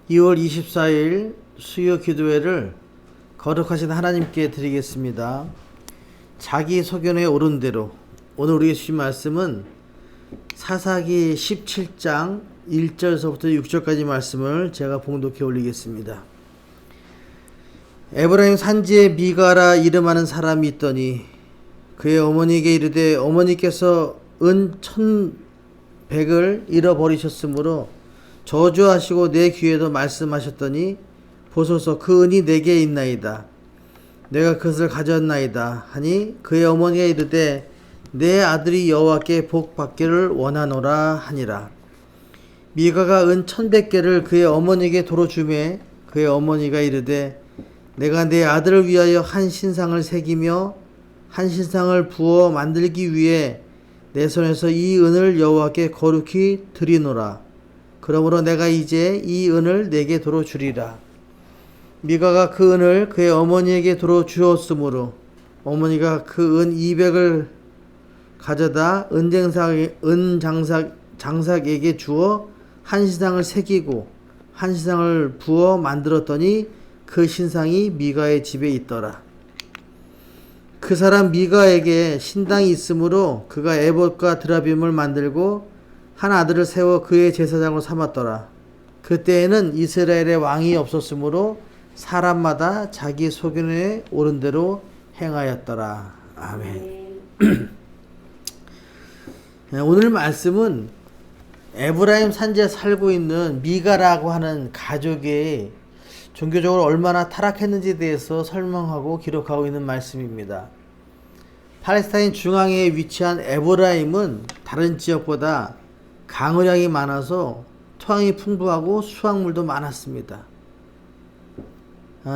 2월 24일 수요 기도회를 거룩하신 하나님께 드리겠습니다. 자기 소견에 오른 대로. 오늘 우리에게 주신 말씀은 사사기 17장 1절서부터 6절까지 말씀을 제가 봉독해 올리겠습니다. 에브라임 산지에 미가라 이름하는 사람이 있더니 그의 어머니에게 이르되 어머니께서 은 1,100을 잃어버리셨으므로 저주하시고 내 귀에도 말씀하셨더니 보소서 그 은이 내게 있나이다. 내가 그것을 가졌나이다 하니 그의 어머니가 이르되 내 아들이 여호와께 복 받기를 원하노라 하니라. 미가가 은 1,100개를 그의 어머니에게 도로 주매 그의 어머니가 이르되 내가 내 아들을 위하여 한 신상을 새기며 한 신상을 부어 만들기 위해 내 손에서 이 은을 여호와께 거룩히 드리노라. 그러므로 내가 이제 이 은을 내게 도로 주리라. 미가가 그 은을 그의 어머니에게 도로 주었으므로 어머니가 그 은 200을 가져다 장삭에게 주어 한 신상을 새기고 한 신상을 부어 만들었더니 그 신상이 미가의 집에 있더라. 그 사람 미가에게 신당이 있으므로 그가 에봇과 드라빔을 만들고 한 아들을 세워 그의 제사장으로 삼았더라. 그때에는 이스라엘의 왕이 없었으므로 사람마다 자기 소견에 오른 대로 행하였더라. 아멘. 오늘 말씀은 에브라임 산지에 살고 있는 미가라고 하는 가족이 종교적으로 얼마나 타락했는지에 대해서 설명하고 기록하고 있는 말씀입니다. 팔레스타인 중앙에 위치한 에브라임은 다른 지역보다 강우량이 많아서 토양이 풍부하고 수확물도 많았습니다.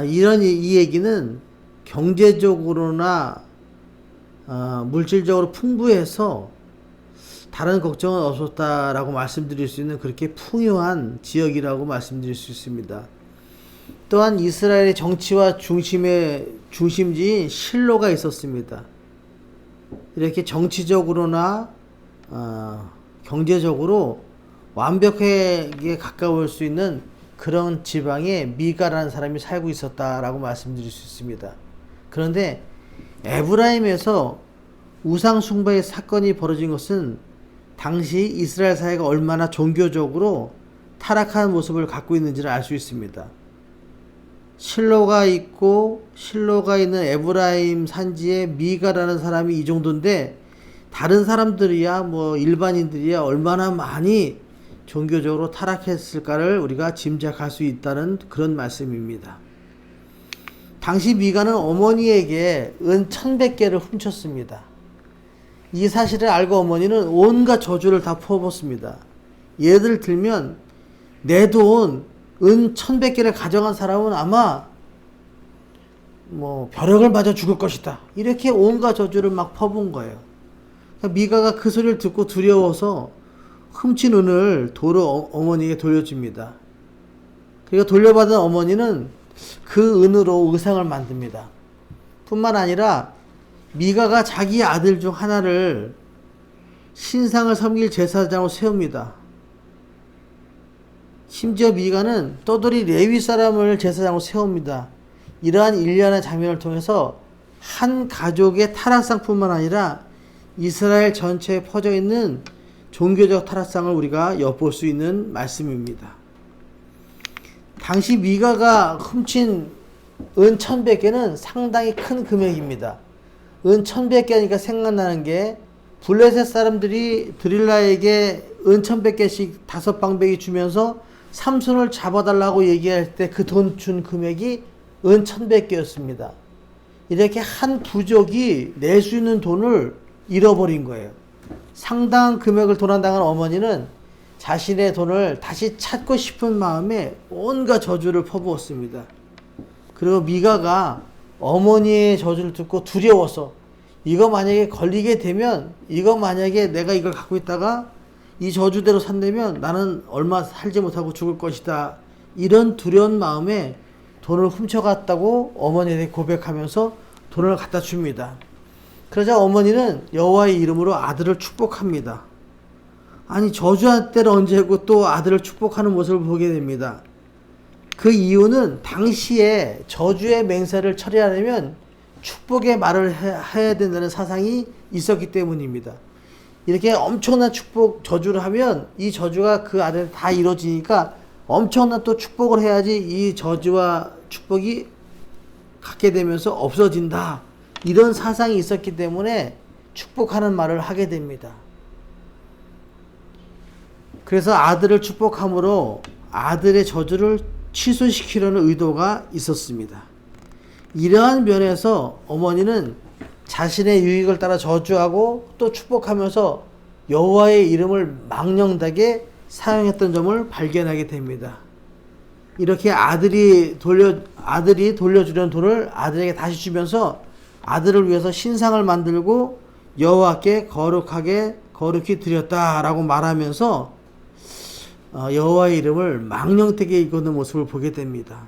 이 얘기는 경제적으로나 물질적으로 풍부해서 다른 걱정은 없었다라고 말씀드릴 수 있는 그렇게 풍요한 지역이라고 말씀드릴 수 있습니다. 또한 이스라엘의 정치와 중심지인 실로가 있었습니다. 이렇게 정치적으로나 경제적으로 완벽하게 가까울 수 있는 그런 지방에 미가라는 사람이 살고 있었다라고 말씀드릴 수 있습니다. 그런데 에브라임에서 우상 숭배의 사건이 벌어진 것은 당시 이스라엘 사회가 얼마나 종교적으로 타락한 모습을 갖고 있는지를 알 수 있습니다. 실로가 있는 에브라임 산지에 미가라는 사람이 이 정도인데 다른 사람들이야 일반인들이야 얼마나 많이 종교적으로 타락했을까를 우리가 짐작할 수 있다는 그런 말씀입니다. 당시 미가는 어머니에게 은 1,100개를 훔쳤습니다. 이 사실을 알고 어머니는 온갖 저주를 다 퍼붓습니다. 예를 들면 내 돈 은 1,100개를 가져간 사람은 아마 벼락을 맞아 죽을 것이다. 이렇게 온갖 저주를 막 퍼부은 거예요. 미가가 그 소리를 듣고 두려워서 훔친 은을 도로 어머니에게 돌려줍니다. 그리고 돌려받은 어머니는 그 은으로 의상을 만듭니다. 뿐만 아니라 미가가 자기 아들 중 하나를 신상을 섬길 제사장으로 세웁니다. 심지어 미가는 떠돌이 레위 사람을 제사장으로 세웁니다. 이러한 일련의 장면을 통해서 한 가족의 타락상뿐만 아니라 이스라엘 전체에 퍼져 있는 종교적 타락상을 우리가 엿볼 수 있는 말씀입니다. 당시 미가가 훔친 은 1,100개는 상당히 큰 금액입니다. 은 1,100개 하니까 생각나는 게 블레셋 사람들이 드릴라에게 은 1,100개씩 5방백이 주면서 삼손을 잡아달라고 얘기할 때 그 돈 준 금액이 은 1,100개였습니다. 이렇게 한 부족이 낼 수 있는 돈을 잃어버린 거예요. 상당한 금액을 도난당한 어머니는 자신의 돈을 다시 찾고 싶은 마음에 온갖 저주를 퍼부었습니다. 그리고 미가가 어머니의 저주를 듣고 두려워서 이거 만약에 걸리게 되면 만약에 내가 이걸 갖고 있다가 이 저주대로 산다면 나는 얼마 살지 못하고 죽을 것이다. 이런 두려운 마음에 돈을 훔쳐갔다고 어머니에게 고백하면서 돈을 갖다 줍니다. 그러자 어머니는 여호와의 이름으로 아들을 축복합니다. 아니 저주할 때를 언제고 또 아들을 축복하는 모습을 보게 됩니다. 그 이유는 당시에 저주의 맹세를 처리하려면 축복의 말을 해야 된다는 사상이 있었기 때문입니다. 이렇게 엄청난 축복 저주를 하면 이 저주가 그 안에 다 이루어지니까 엄청난 또 축복을 해야지 이 저주와 축복이 갖게 되면서 없어진다. 이런 사상이 있었기 때문에 축복하는 말을 하게 됩니다. 그래서 아들을 축복함으로 아들의 저주를 취소시키려는 의도가 있었습니다. 이러한 면에서 어머니는 자신의 유익을 따라 저주하고 또 축복하면서 여호와의 이름을 망령되게 사용했던 점을 발견하게 됩니다. 이렇게 아들이 돌려주려는 돈을 아들에게 다시 주면서 아들을 위해서 신상을 만들고 여호와께 거룩히 드렸다라고 말하면서 여호와의 이름을 망령되게 일컫는 모습을 보게 됩니다.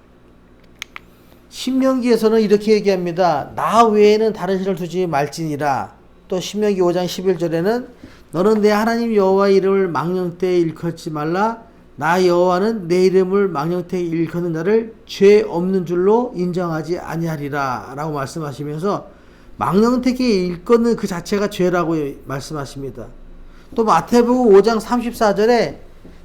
신명기에서는 이렇게 얘기합니다. 나 외에는 다른 신을 두지 말지니라. 또 신명기 5장 11절에는 너는 내 하나님 여호와의 이름을 망령되이 일컫지 말라. 나 여호와는 내 이름을 망령되이 일컫는 자를 죄 없는 줄로 인정하지 아니하리라 라고 말씀하시면서 망령되게 일컫는 그 자체가 죄라고 말씀하십니다. 또 마태복음 5장 34절에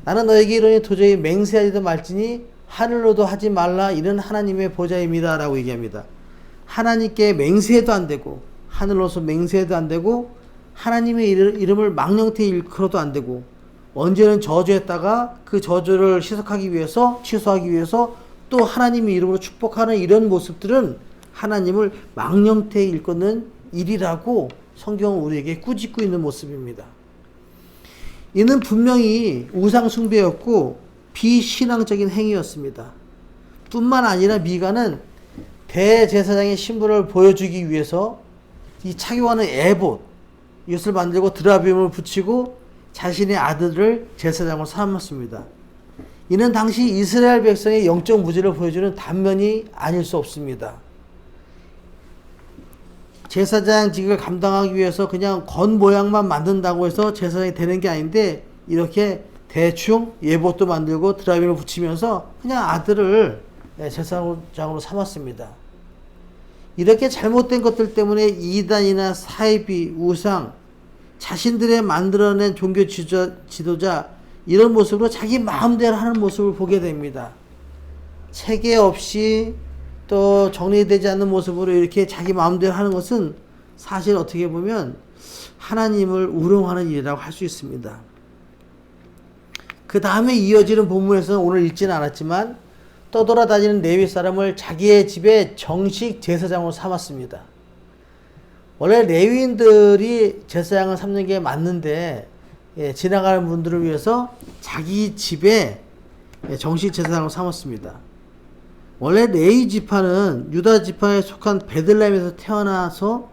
나는 너에게 이르노니 도저히 맹세하지도 말지니 하늘로도 하지 말라. 이는 하나님의 보좌입니다 라고 얘기합니다. 하나님께 맹세해도 안 되고 하늘로서 맹세해도 안 되고 하나님의 이름을 망령되이 일컬어도 안 되고 언제는 저주했다가 그 저주를 취소하기 위해서 또 하나님의 이름으로 축복하는 이런 모습들은 하나님을 망령되이 일컫는 일이라고 성경은 우리에게 꾸짖고 있는 모습입니다. 이는 분명히 우상 숭배였고 비신앙적인 행위였습니다. 뿐만 아니라 미가는 대제사장의 신분을 보여주기 위해서 이 착용하는 에봇 이것을 만들고 드라빔을 붙이고 자신의 아들을 제사장으로 삼았습니다. 이는 당시 이스라엘 백성의 영적 무지를 보여주는 단면이 아닐 수 없습니다. 제사장직을 감당하기 위해서 그냥 건 모양만 만든다고 해서 제사장이 되는 게 아닌데 이렇게 대충 예봇도 만들고 드라빔을 붙이면서 그냥 아들을 제사장으로 삼았습니다. 이렇게 잘못된 것들 때문에 이단이나 사이비, 우상, 자신들의 만들어낸 종교 지도자 이런 모습으로 자기 마음대로 하는 모습을 보게 됩니다. 체계 없이 또 정리되지 않는 모습으로 이렇게 자기 마음대로 하는 것은 사실 어떻게 보면 하나님을 우롱하는 일이라고 할 수 있습니다. 그 다음에 이어지는 본문에서는 오늘 읽지는 않았지만 떠돌아다니는 레위 사람을 자기의 집에 정식 제사장으로 삼았습니다. 원래 레위인들이 제사장을 삼는 게 맞는데 지나가는 분들을 위해서 자기 집에 정식 제사장으로 삼았습니다. 원래 레위 지파는 유다 지파에 속한 베들레헴에서 태어나서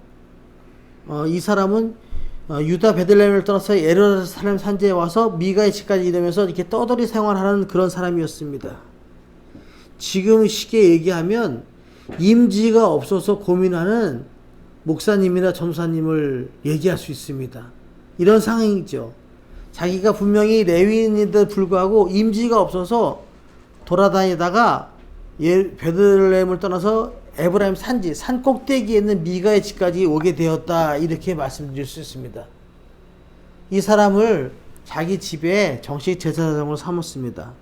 이 사람은 유다 베들레헴을 떠나서 예루살렘 산지에 와서 미가의 집까지 이르면서 이렇게 떠돌이 생활하는 그런 사람이었습니다. 지금 시기에 얘기하면 임지가 없어서 고민하는 목사님이나 전사님을 얘기할 수 있습니다. 이런 상황이죠. 자기가 분명히 레위인인데도 불구하고 임지가 없어서 돌아다니다가 베들레헴을 떠나서 에브라임 산지 산 꼭대기에 있는 미가의 집까지 오게 되었다 이렇게 말씀드릴 수 있습니다. 이 사람을 자기 집에 정식 제사장으로 삼았습니다.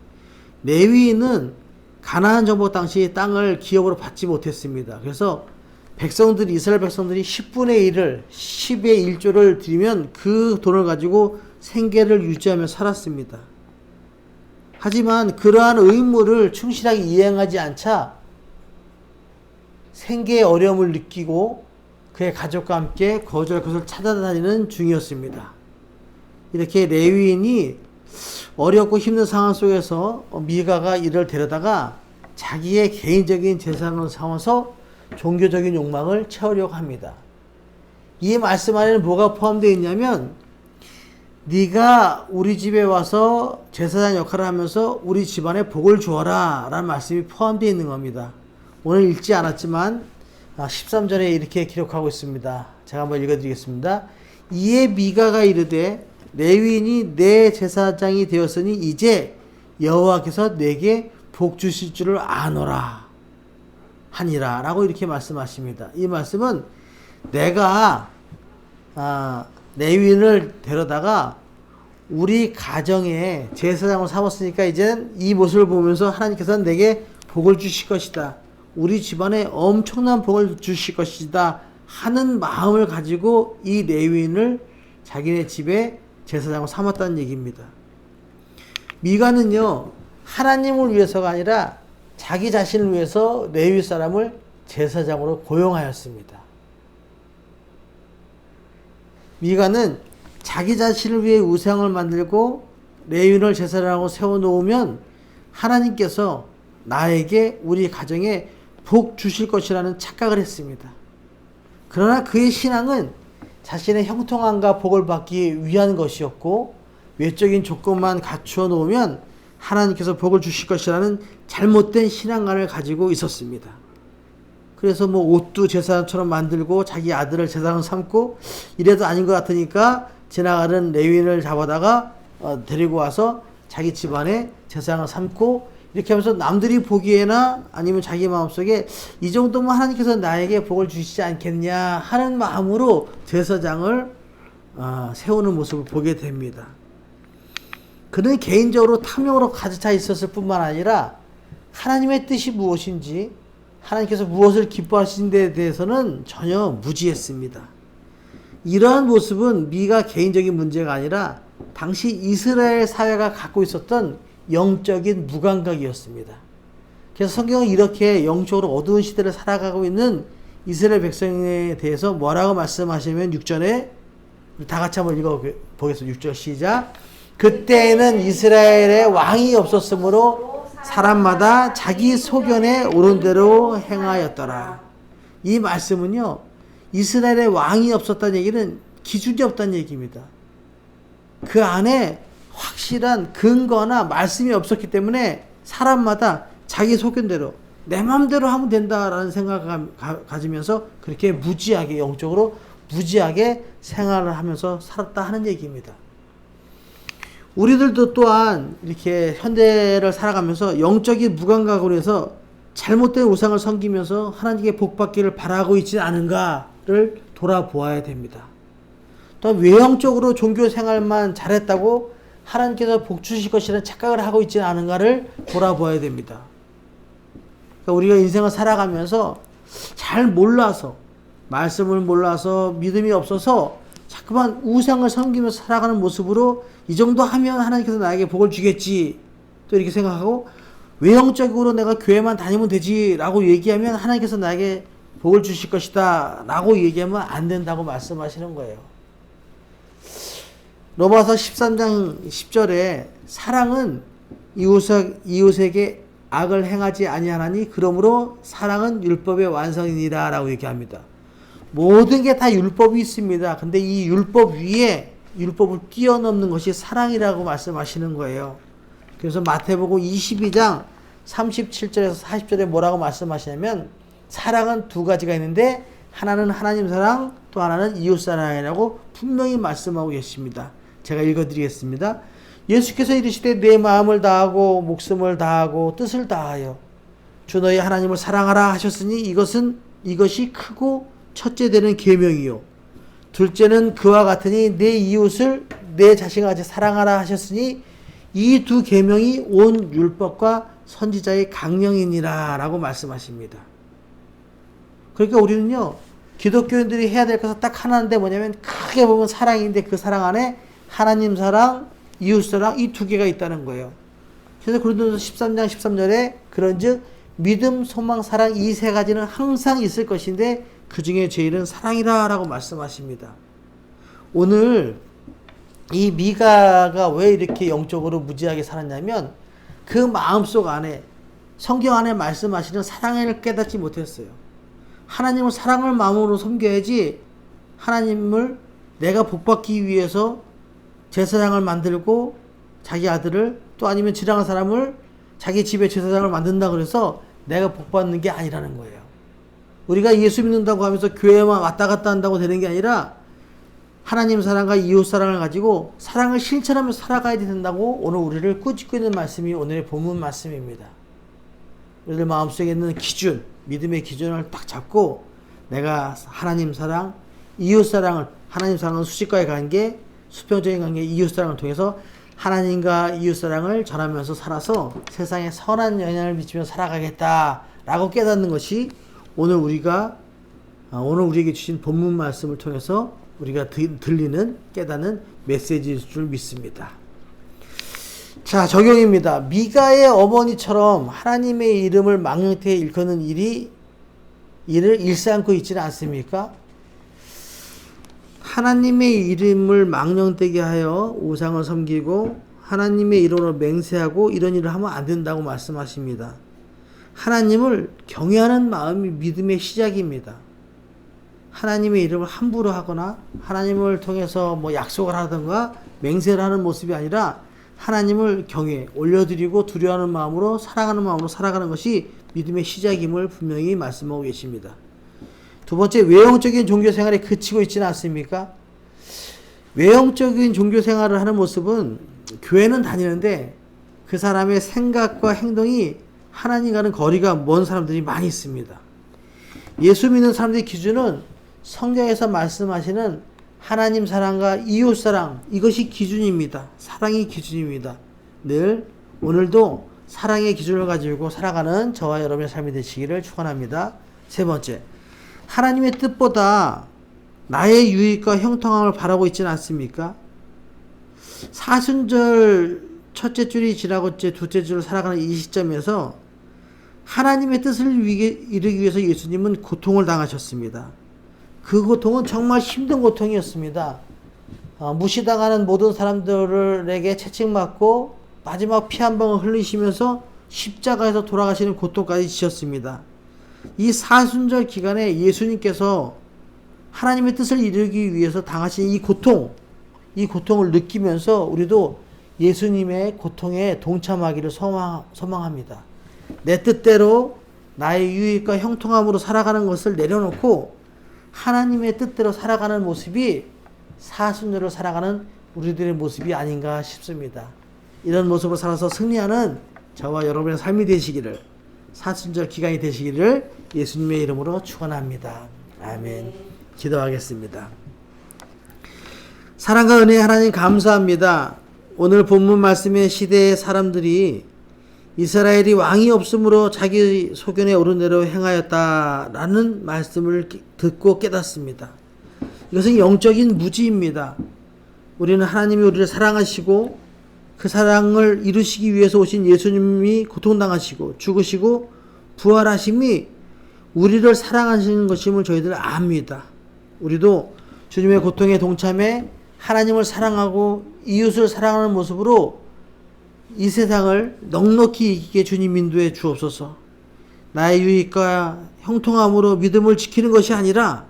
레위인은 가나안 정복 당시 땅을 기업으로 받지 못했습니다. 그래서 이스라엘 백성들이 10분의 1을 10의 1조를 드리면 그 돈을 가지고 생계를 유지하며 살았습니다. 하지만 그러한 의무를 충실하게 이행하지 않자 생계의 어려움을 느끼고 그의 가족과 함께 거주할 곳을 찾아다니는 중이었습니다. 이렇게 레위인이 어렵고 힘든 상황 속에서 미가가 이를 데려다가 자기의 개인적인 재산으로 삼아서 종교적인 욕망을 채우려고 합니다. 이 말씀 안에는 뭐가 포함되어 있냐면 네가 우리 집에 와서 제사장 역할을 하면서 우리 집안에 복을 주어라 라는 말씀이 포함되어 있는 겁니다. 오늘 읽지 않았지만 13절에 이렇게 기록하고 있습니다. 제가 한번 읽어드리겠습니다. 이에 미가가 이르되 레위인이 내 제사장이 되었으니 이제 여호와께서 내게 복 주실 줄을 아노라 하니라 라고 이렇게 말씀하십니다. 이 말씀은 내가 레위인을 데려다가 우리 가정에 제사장을 삼았으니까 이젠 이 모습을 보면서 하나님께서는 내게 복을 주실 것이다. 우리 집안에 엄청난 복을 주실 것이다 하는 마음을 가지고 이 레위인을 자기네 집에 제사장을 삼았다는 얘기입니다. 미가는요, 하나님을 위해서가 아니라 자기 자신을 위해서 레위 사람을 제사장으로 고용하였습니다. 미가는 자기 자신을 위해 우상을 만들고 레위인을 제사장으로 세워놓으면 하나님께서 나에게 우리 가정에 복 주실 것이라는 착각을 했습니다. 그러나 그의 신앙은 자신의 형통함과 복을 받기 위한 것이었고 외적인 조건만 갖추어 놓으면 하나님께서 복을 주실 것이라는 잘못된 신앙관을 가지고 있었습니다. 그래서 뭐 옷도 제사장처럼 만들고 자기 아들을 제사장 삼고 이래도 아닌 것 같으니까 지나가는 레위인을 잡아다가 데리고 와서 자기 집안에 제사장을 삼고 이렇게 하면서 남들이 보기에나 아니면 자기 마음속에 이 정도면 하나님께서 나에게 복을 주시지 않겠냐 하는 마음으로 제사장을 세우는 모습을 보게 됩니다. 그는 개인적으로 탐욕으로 가득 차 있었을 뿐만 아니라 하나님의 뜻이 무엇인지 하나님께서 무엇을 기뻐하신 데 대해서는 전혀 무지했습니다. 이러한 모습은 미가 개인적인 문제가 아니라 당시 이스라엘 사회가 갖고 있었던 영적인 무감각이었습니다. 그래서 성경은 이렇게 영적으로 어두운 시대를 살아가고 있는 이스라엘 백성에 대해서 뭐라고 말씀하시면 6절에 다 같이 한번 읽어보겠습니다. 6절 시작. 그때에는 이스라엘에 왕이 없었으므로 사람마다 자기 소견에 오른 대로 행하였더라. 이 말씀은요, 이스라엘에 왕이 없었다는 얘기는 기준이 없다는 얘기입니다. 그 안에 확실한 근거나 말씀이 없었기 때문에 사람마다 자기 소견대로 내 마음대로 하면 된다라는 생각을 가지면서 그렇게 무지하게 영적으로 무지하게 생활을 하면서 살았다 하는 얘기입니다. 우리들도 또한 이렇게 현대를 살아가면서 영적인 무감각으로 해서 잘못된 우상을 섬기면서 하나님께 복받기를 바라고 있지 않은가를 돌아보아야 됩니다. 또 외형적으로 종교 생활만 잘했다고 하나님께서 복 주실 것이라는 착각을 하고 있지 않은가를 돌아보아야 됩니다. 그러니까 우리가 인생을 살아가면서 잘 몰라서 말씀을 몰라서 믿음이 없어서 자꾸만 우상을 섬기면서 살아가는 모습으로 이 정도 하면 하나님께서 나에게 복을 주겠지 또 이렇게 생각하고 외형적으로 내가 교회만 다니면 되지 라고 얘기하면 하나님께서 나에게 복을 주실 것이다 라고 얘기하면 안 된다고 말씀하시는 거예요. 로마서 13장 10절에 사랑은 이웃에게 악을 행하지 아니하나니 그러므로 사랑은 율법의 완성이니라 라고 얘기합니다. 모든 게 다 율법이 있습니다. 근데 이 율법 위에 율법을 뛰어넘는 것이 사랑이라고 말씀하시는 거예요. 그래서 마태복음 22장 37절에서 40절에 뭐라고 말씀하시냐면 사랑은 두 가지가 있는데 하나는 하나님 사랑 또 하나는 이웃 사랑이라고 분명히 말씀하고 계십니다. 제가 읽어드리겠습니다. 예수께서 이르시되 내 마음을 다하고 목숨을 다하고 뜻을 다하여 주 너희 하나님을 사랑하라 하셨으니 이것이 크고 첫째 되는 계명이요 둘째는 그와 같으니 내 이웃을 내 자신같이 사랑하라 하셨으니 이 두 계명이 온 율법과 선지자의 강령이니라 라고 말씀하십니다. 그러니까 우리는요 기독교인들이 해야 될 것은 딱 하나인데 뭐냐면 크게 보면 사랑인데 그 사랑 안에 하나님 사랑, 이웃 사랑 이 두 개가 있다는 거예요. 그래서 고린도서 13장 13절에 그런즉 믿음, 소망, 사랑 이 세 가지는 항상 있을 것인데 그 중에 제일은 사랑이라 라고 말씀하십니다. 오늘 이 미가가 왜 이렇게 영적으로 무지하게 살았냐면 그 마음속 안에 성경 안에 말씀하시는 사랑을 깨닫지 못했어요. 하나님을 사랑을 마음으로 섬겨야지 하나님을 내가 복받기 위해서 제사장을 만들고 자기 아들을 또 아니면 지나간 사람을 자기 집에 제사장을 만든다 그래서 내가 복받는 게 아니라는 거예요. 우리가 예수 믿는다고 하면서 교회만 왔다 갔다 한다고 되는 게 아니라 하나님 사랑과 이웃 사랑을 가지고 사랑을 실천하면서 살아가야 된다고 오늘 우리를 꾸짖고 있는 말씀이 오늘의 본문 말씀입니다. 우리들 마음속에 있는 기준, 믿음의 기준을 딱 잡고 내가 하나님 사랑, 이웃 사랑을, 하나님 사랑은 수직과의 관계, 수평적인 관계, 이웃 사랑을 통해서 하나님과 이웃 사랑을 전하면서 살아서 세상에 선한 영향을 미치며 살아가겠다라고 깨닫는 것이 오늘 우리에게 주신 본문 말씀을 통해서 우리가 들리는 깨닫는 메시지일 줄 믿습니다. 자, 적용입니다. 미가의 어머니처럼 하나님의 이름을 망령되게 일컫는 일을 일삼고 있지는 않습니까? 하나님의 이름을 망령되게 하여 우상을 섬기고 하나님의 이름으로 맹세하고 이런 일을 하면 안 된다고 말씀하십니다. 하나님을 경외하는 마음이 믿음의 시작입니다. 하나님의 이름을 함부로 하거나 하나님을 통해서 뭐 약속을 하든가 맹세를 하는 모습이 아니라 하나님을 경외, 올려드리고 두려워하는 마음으로 사랑하는 마음으로 살아가는 것이 믿음의 시작임을 분명히 말씀하고 계십니다. 두 번째, 외형적인 종교 생활에 그치고 있지는 않습니까? 외형적인 종교 생활을 하는 모습은 교회는 다니는데 그 사람의 생각과 행동이 하나님과는 거리가 먼 사람들이 많이 있습니다. 예수 믿는 사람들의 기준은 성경에서 말씀하시는 하나님 사랑과 이웃 사랑, 이것이 기준입니다. 사랑이 기준입니다. 늘 오늘도 사랑의 기준을 가지고 살아가는 저와 여러분의 삶이 되시기를 축원합니다. 세 번째, 하나님의 뜻보다 나의 유익과 형통함을 바라고 있지는 않습니까? 사순절 첫째 줄이 지나고 둘째 줄을 살아가는 이 시점에서 하나님의 뜻을 이루기 위해서 예수님은 고통을 당하셨습니다. 그 고통은 정말 힘든 고통이었습니다. 무시당하는 모든 사람들에게 채찍맞고 마지막 피 한 방울 흘리시면서 십자가에서 돌아가시는 고통까지 지셨습니다. 이 사순절 기간에 예수님께서 하나님의 뜻을 이루기 위해서 당하신 이 고통을 느끼면서 우리도 예수님의 고통에 동참하기를 소망합니다. 내 뜻대로 나의 유익과 형통함으로 살아가는 것을 내려놓고 하나님의 뜻대로 살아가는 모습이 사순절을 살아가는 우리들의 모습이 아닌가 싶습니다. 이런 모습으로 살아서 승리하는 저와 여러분의 삶이 되시기를, 사순절 기간이 되시기를 예수님의 이름으로 축원합니다. 아멘. 기도하겠습니다. 사랑과 은혜의 하나님 감사합니다. 오늘 본문 말씀의 시대의 사람들이 이스라엘이 왕이 없으므로 자기 소견에 오른 대로 행하였다라는 말씀을 듣고 깨닫습니다. 이것은 영적인 무지입니다. 우리는 하나님이 우리를 사랑하시고 그 사랑을 이루시기 위해서 오신 예수님이 고통당하시고 죽으시고 부활하심이 우리를 사랑하시는 것임을 저희들 압니다. 우리도 주님의 고통에 동참해 하나님을 사랑하고 이웃을 사랑하는 모습으로 이 세상을 넉넉히 이기게 주님 인도해 주옵소서. 나의 유익과 형통함으로 믿음을 지키는 것이 아니라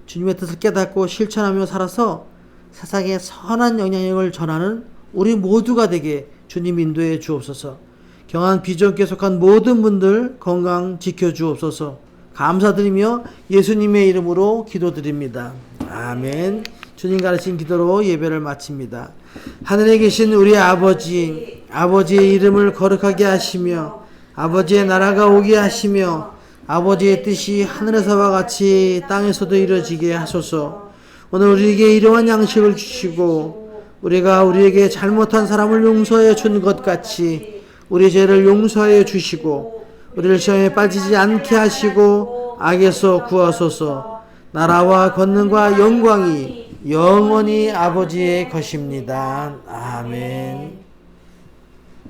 주님의 뜻을 깨닫고 실천하며 살아서 세상에 선한 영향력을 전하는 우리 모두가 되게 주님 인도해 주옵소서. 경한 비전교에 속한 모든 분들 건강 지켜 주옵소서. 감사드리며 예수님의 이름으로 기도드립니다. 아멘. 주님 가르친 기도로 예배를 마칩니다. 하늘에 계신 우리 아버지의 이름을 거룩하게 하시며 아버지의 나라가 오게 하시며 아버지의 뜻이 하늘에서와 같이 땅에서도 이루어지게 하소서. 오늘 우리에게 일용할 양식을 주시고 우리가 우리에게 잘못한 사람을 용서해 준 것 같이 우리 죄를 용서해 주시고 우리를 시험에 빠지지 않게 하시고 악에서 구하소서. 나라와 권능과 영광이 영원히 아버지의 것입니다. 아멘.